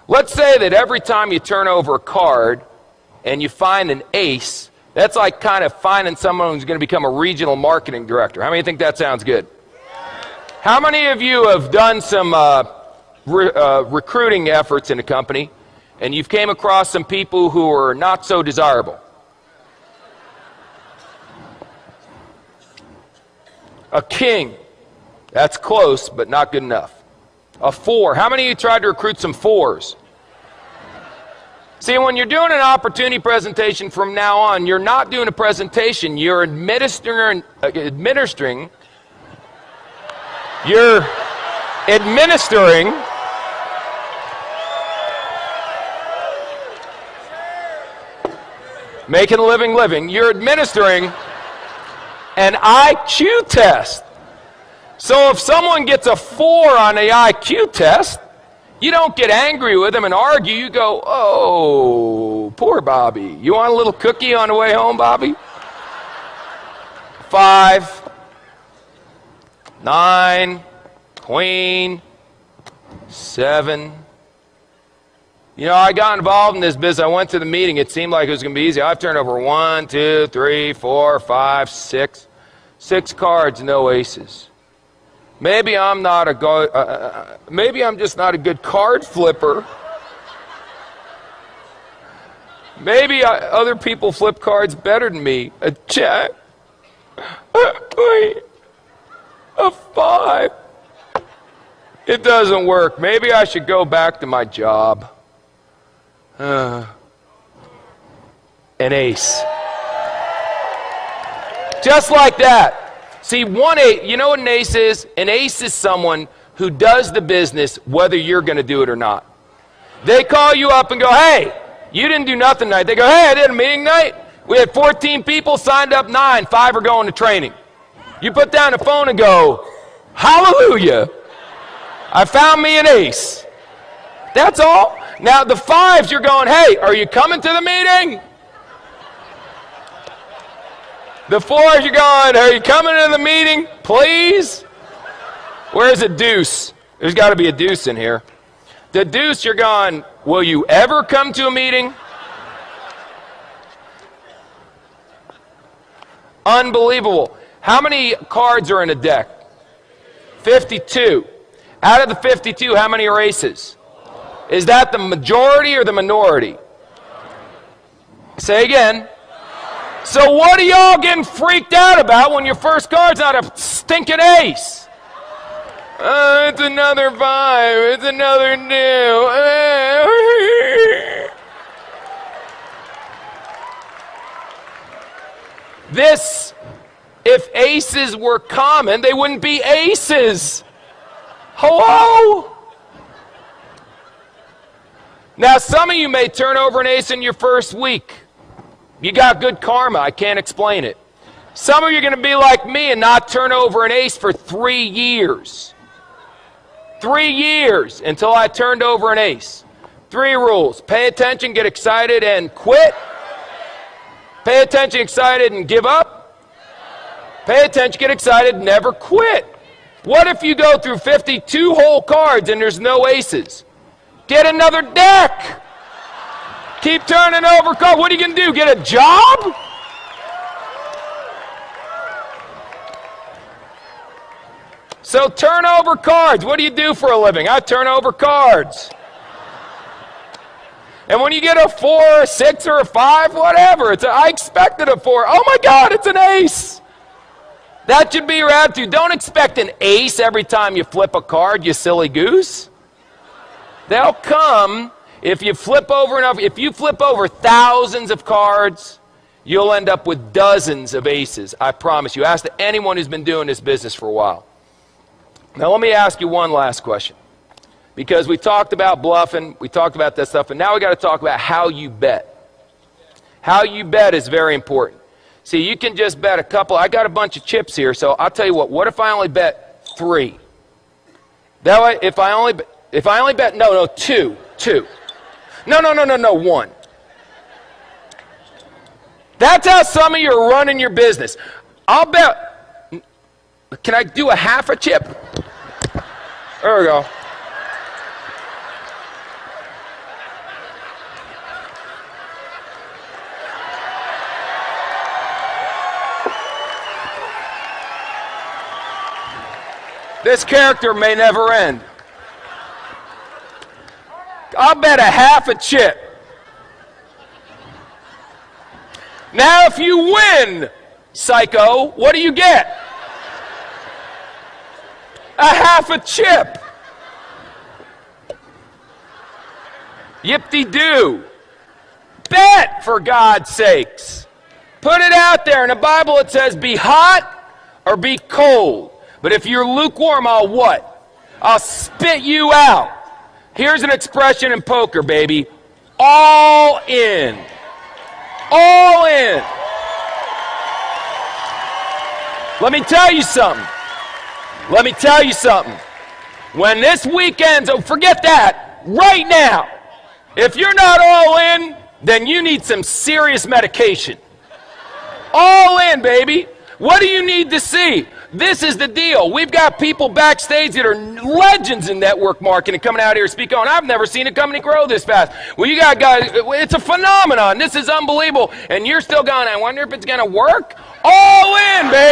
Let's say that every time you turn over a card and you find an ace, that's like kind of finding someone who's going to become a regional marketing director. How many think that sounds good? How many of you have done some recruiting efforts in a company and you've came across some people who are not so desirable? A king. That's close, but not good enough. A 4. How many of you tried to recruit some 4s? See, when you're doing an opportunity presentation from now on, you're not doing a presentation, you're administering making a living, you're administering an IQ test. So if someone gets a 4 on the IQ test, you don't get angry with them and argue. You go, oh, poor Bobby. You want a little cookie on the way home, Bobby? 5, 9, queen, 7. You know, I got involved in this business. I went to the meeting. It seemed like it was going to be easy. I've turned over 1, 2, 3, 4, 5, 6. 6 cards, no aces. Maybe I'm not a maybe I'm just not a good card flipper. Maybe other people flip cards better than me. A jack. Wait. A 5. It doesn't work. Maybe I should go back to my job. An ace. Just like that. See, 1 8, you know what an ace is? An ace is someone who does the business whether you're going to do it or not. They call you up and go, hey, you didn't do nothing tonight. They go, hey, I did a meeting night. We had 14 people, signed up 9, 5 are going to training. You put down the phone and go, hallelujah, I found me an ace. That's all. Now the 5s, you're going, hey, are you coming to the meeting? The 4s, you're going, are you coming to the meeting, please? Where's a deuce? There's got to be a deuce in here. The deuce, you're going, will you ever come to a meeting? Unbelievable. How many cards are in a deck? 52. Out of the 52, how many are aces? Is that the majority or the minority? Say again. So what are y'all getting freaked out about when your first card's not a stinking ace? It's another 5. It's another 2. This, if aces were common, they wouldn't be aces. Hello? Now, some of you may turn over an ace in your first week. You got good karma. I can't explain it. Some of you are going to be like me and not turn over an ace for 3 years. 3 years until I turned over an ace. 3 rules. Pay attention, get excited, and quit. Pay attention, excited, and give up. Pay attention, get excited, never quit. What if you go through 52 whole cards and there's no aces? Get another deck. Keep turning over cards. What are you going to do? Get a job? So turn over cards. What do you do for a living? I turn over cards. And when you get a 4, a 6, or a 5, whatever, I expected a 4. Oh my God, it's an ace. That should be your attitude. Don't expect an ace every time you flip a card, you silly goose. They'll come. If you flip over enough, if you flip over thousands of cards, you'll end up with dozens of aces. I promise you. Ask anyone who's been doing this business for a while. Now let me ask you one last question. Because we talked about bluffing, we talked about that stuff, and now we got to talk about how you bet. How you bet is very important. See, you can just bet a couple. I got a bunch of chips here, so I'll tell you what if I only bet 3? That way, if I only bet, no, 2. No, 1. That's how some of you are running your business. I'll bet, can I do a half a chip? There we go. This character may never end. I'll bet a half a chip. Now, if you win, psycho, what do you get? A half a chip. Yip-de-doo. Bet, for God's sakes. Put it out there. In the Bible it says be hot or be cold. But if you're lukewarm, I'll what? I'll spit you out. Here's an expression in poker, baby. All in. All in. Let me tell you something. Let me tell you something. When this weekend's over, forget that. Right now. If you're not all in, then you need some serious medication. All in, baby. What do you need to see? This is the deal. We've got people backstage that are legends in network marketing coming out here speaking on. I've never seen a company grow this fast. Well, you got guys, it's a phenomenon. This is unbelievable. And you're still going, I wonder if it's going to work? All in, baby.